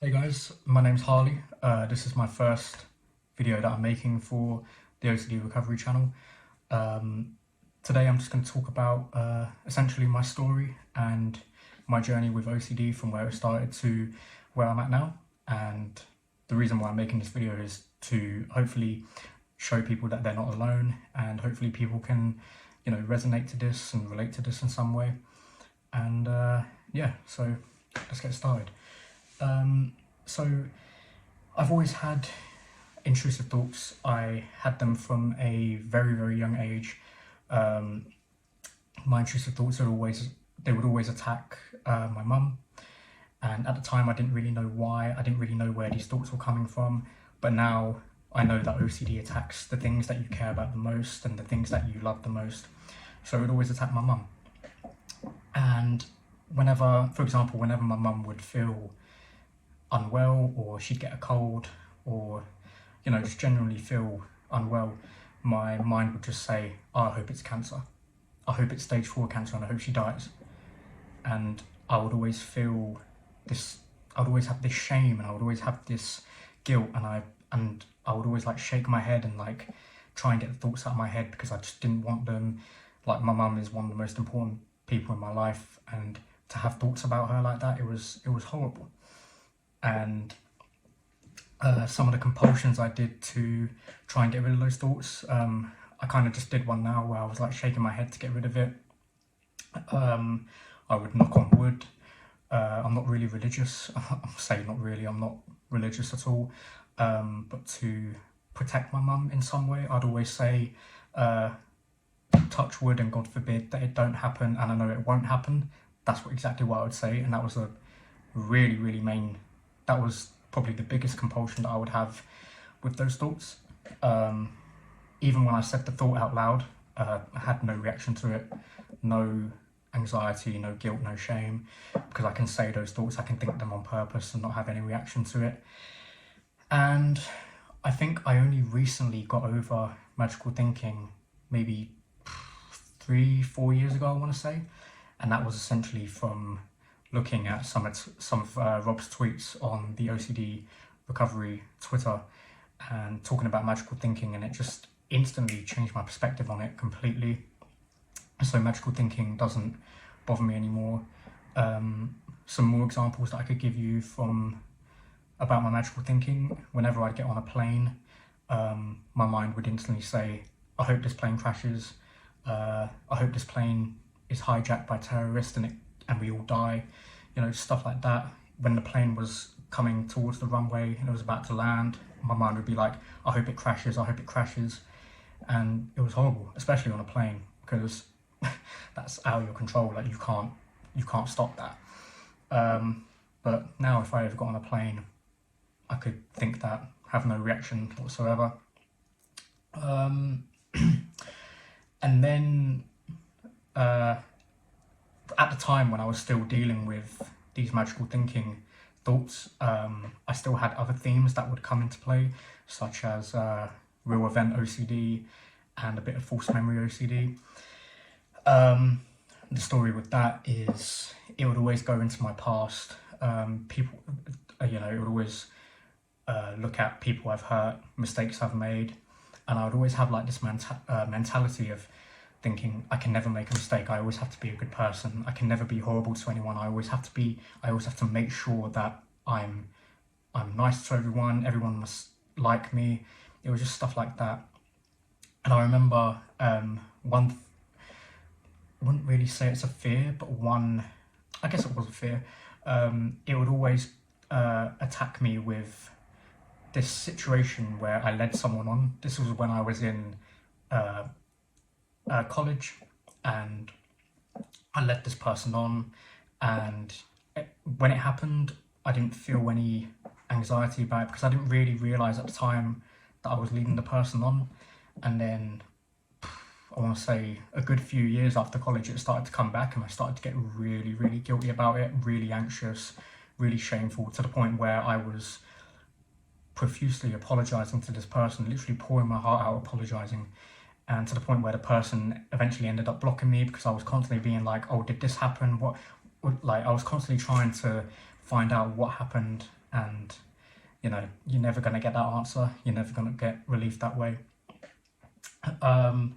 Hey guys, my name's Harley. This is my first video that I'm making for the OCD recovery channel. Today I'm just going to talk about essentially my story and my journey with OCD from where it started to where I'm at now. And the reason why I'm making this video is to hopefully show people that they're not alone, and hopefully people can, resonate to this and relate to this in some way. And yeah, so let's get started. So I've always had intrusive thoughts. I had them from a very, very young age. My intrusive thoughts would always attack my mum. And at the time I didn't really know why. I didn't really know where these thoughts were coming from. But now I know that OCD attacks the things that you care about the most and the things that you love the most. So it would always attack my mum. And for example, whenever my mum would feel unwell, or she'd get a cold, or just generally feel unwell, my mind would just say, oh, I hope it's cancer. I hope it's stage 4 cancer and I hope she dies. And I would always feel this, I would always have this shame, and I would always have this guilt, and I would always shake my head and try and get the thoughts out of my head, because I just didn't want them. My mum is one of the most important people in my life, and to have thoughts about her like that, it was horrible. And some of the compulsions I did to try and get rid of those thoughts, I kind of just did one now where I was shaking my head to get rid of it. I would knock on wood. I'm not really religious. I'm saying not really, I'm not religious at all. But to protect my mum in some way, I'd always say, touch wood and God forbid that it don't happen, and I know it won't happen. That's exactly what I would say. And that was a really, really that was probably the biggest compulsion that I would have with those thoughts. Even when I said the thought out loud, I had no reaction to it, no anxiety, no guilt, no shame, because I can say those thoughts, I can think them on purpose and not have any reaction to it. And I think I only recently got over magical thinking, maybe 3-4 years ago, I want to say. And that was essentially from looking at some of Rob's tweets on the OCD recovery Twitter and talking about magical thinking, and it just instantly changed my perspective on it completely. So magical thinking doesn't bother me anymore. Some more examples that I could give you about my magical thinking: whenever I'd get on a plane, my mind would instantly say, I hope this plane crashes, I hope this plane is hijacked by terrorists and we all die, stuff like that. When the plane was coming towards the runway and it was about to land, my mind would be like, I hope it crashes, I hope it crashes. And it was horrible, especially on a plane, because that's out of your control. You can't stop that. But now if I ever got on a plane, I could think that, have no reaction whatsoever. And then at the time when I was still dealing with these magical thinking thoughts, I still had other themes that would come into play, such as real event OCD and a bit of false memory OCD. The story with that is it would always go into my past. People, it would always look at people I've hurt, mistakes I've made, and I would always have this mentality of thinking, I can never make a mistake. I always have to be a good person. I can never be horrible to anyone. I always have to make sure that I'm nice to everyone. Everyone must like me. It was just stuff like that. And I remember I wouldn't really say it's a fear, but I guess it was a fear. It would always attack me with this situation where I led someone on. This was when I was in college, and I led this person on, and when it happened, I didn't feel any anxiety about it, because I didn't really realise at the time that I was leading the person on. And then I want to say a good few years after college, it started to come back, and I started to get really, really guilty about it, really anxious, really shameful, to the point where I was profusely apologising to this person, literally pouring my heart out, apologising. And to the point where the person eventually ended up blocking me, because I was constantly being like, oh, did this happen? I was constantly trying to find out what happened and you know, you're never going to get that answer. You're never going to get relief that way. And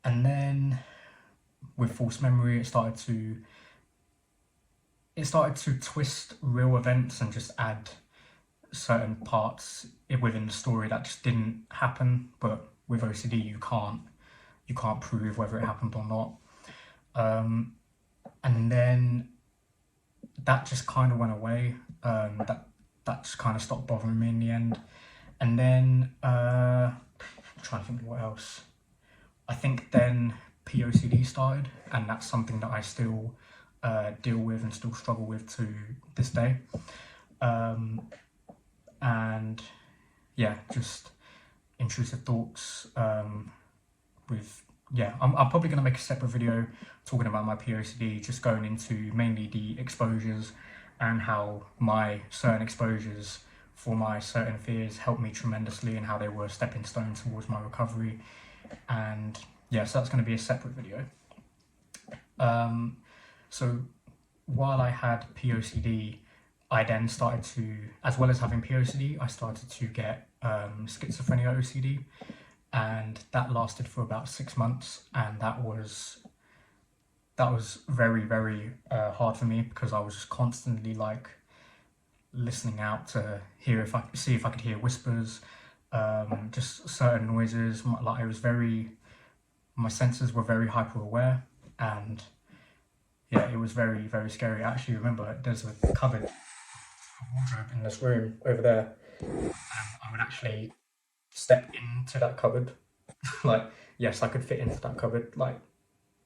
then with false memory, it started to twist real events and just add certain parts within the story that just didn't happen. But with OCD, you can't prove whether it happened or not. And then that just kind of went away. That just kind of stopped bothering me in the end. And then I'm trying to think what else. I think then POCD started, and that's something that I still deal with and still struggle with to this day. And yeah, just intrusive thoughts with, yeah, I'm probably going to make a separate video talking about my POCD, just going into mainly the exposures and how my certain exposures for my certain fears helped me tremendously and how they were a stepping stone towards my recovery. And yeah, so that's going to be a separate video. So while I had POCD, I then started to, as well as having POCD, I started to get schizophrenia OCD, and that lasted for about 6 months, and that was very, very hard for me, because I was just constantly like listening out to hear if I could hear whispers, just certain noises. Like, my senses were very hyper aware, and yeah, it was very, very scary. I actually remember there's a cupboard, a wardrobe in this room over there, and I would actually step into that cupboard. Like, yes, I could fit into that cupboard. Like,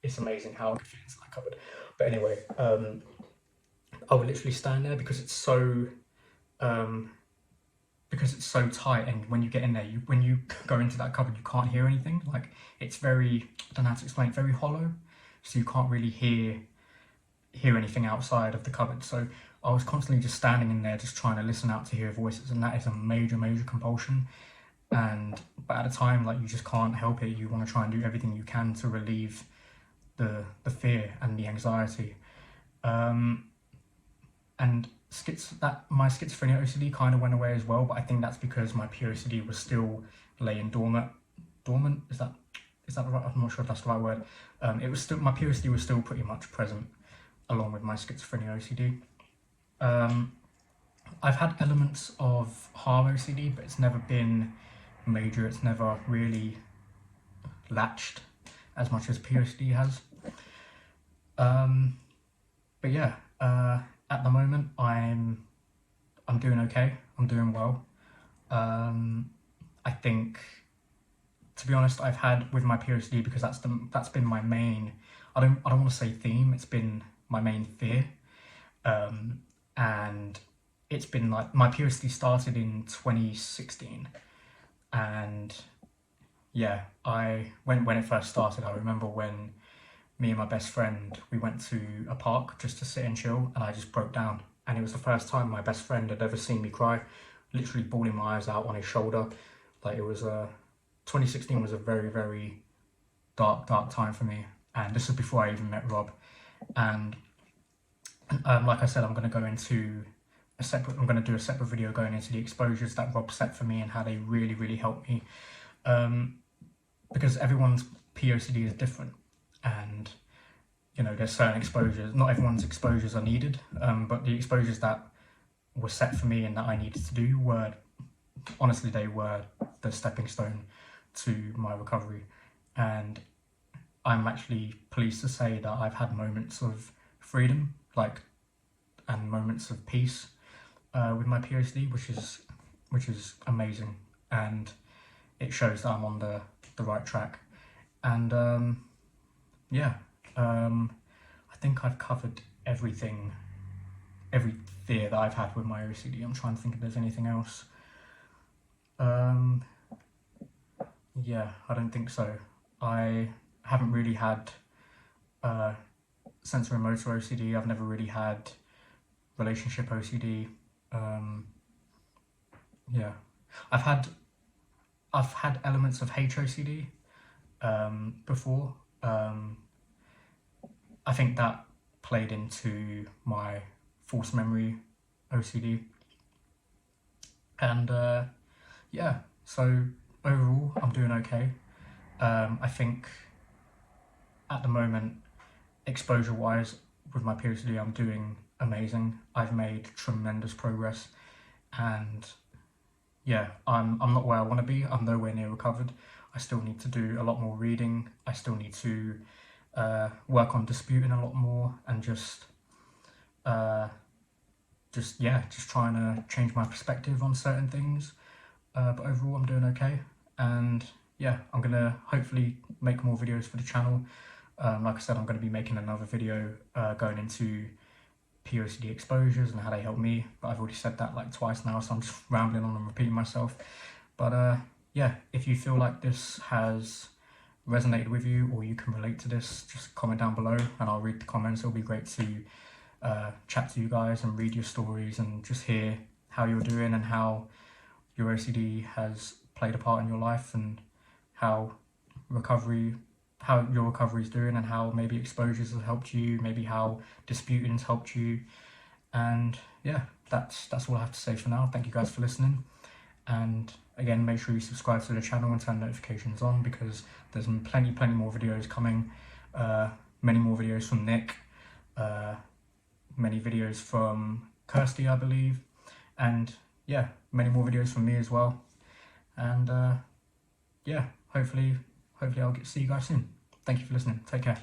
it's amazing how I could fit into that cupboard. But anyway, I would literally stand there because it's so tight, and when you get in there, when you go into that cupboard, you can't hear anything. Like, it's very, I don't know how to explain, very hollow, so you can't really hear anything outside of the cupboard. So I was constantly just standing in there, just trying to listen out to hear voices, and that is a major, major compulsion. But at a time, like, you just can't help it. You want to try and do everything you can to relieve the fear and the anxiety. And my schizophrenia OCD kind of went away as well, but I think that's because my POCD was still laying dormant. Dormant, is that the right? I'm not sure if that's the right word. It was still, my POCD was still pretty much present along with my schizophrenia OCD. I've had elements of harm OCD, but it's never been major. It's never really latched as much as POCD has. But yeah, at the moment I'm doing okay. I'm doing well. I think, to be honest, I've had with my POCD, because that's been my main, I don't want to say theme, it's been my main fear. And it's been like, my POCD started in 2016, and yeah, when it first started, I remember when me and my best friend, we went to a park just to sit and chill, and I just broke down. And it was the first time my best friend had ever seen me cry, literally bawling my eyes out on his shoulder. Like, it was 2016 was a very, very dark time for me, and this was before I even met Rob. And like I said, I'm going to do a separate video going into the exposures that Rob set for me and how they really, really helped me. Because everyone's POCD is different, and you know, there's certain exposures, not everyone's exposures are needed, but the exposures that were set for me and that I needed to do were, honestly, they were the stepping stone to my recovery. And I'm actually pleased to say that I've had moments of freedom, and moments of peace with my POCD, which is amazing, and it shows that I'm on the right track. And yeah, I think I've covered every fear that I've had with my OCD. I'm trying to think if there's anything else. Yeah, I don't think so. I haven't really had sensory motor OCD. I've never really had relationship OCD. Yeah, I've had elements of HOCD before. I think that played into my false memory OCD. And yeah, so overall, I'm doing okay. I think at the moment, exposure wise, with my PhD, I'm doing amazing. I've made tremendous progress, and yeah, I'm not where I want to be. I'm nowhere near recovered. I still need to do a lot more reading. I still need to work on disputing a lot more, and uh, just trying to change my perspective on certain things. But overall, I'm doing okay, and yeah, I'm gonna hopefully make more videos for the channel. Like I said, I'm going to be making another video going into POCD exposures and how they help me, but I've already said that like twice now, so I'm just rambling on and repeating myself. But yeah, if you feel like this has resonated with you or you can relate to this, just comment down below and I'll read the comments. It'll be great to chat to you guys and read your stories and just hear how you're doing and how your OCD has played a part in your life, and how your recovery is doing, and how maybe exposures have helped you, maybe how disputing's helped you. And yeah, that's all I have to say for now. Thank you guys for listening, and again, make sure you subscribe to the channel and turn notifications on, because there's plenty more videos coming. Many more videos from Nick, many videos from Kirsty, I believe, and yeah, many more videos from me as well. And yeah, hopefully I'll see you guys soon. Thank you for listening. Take care.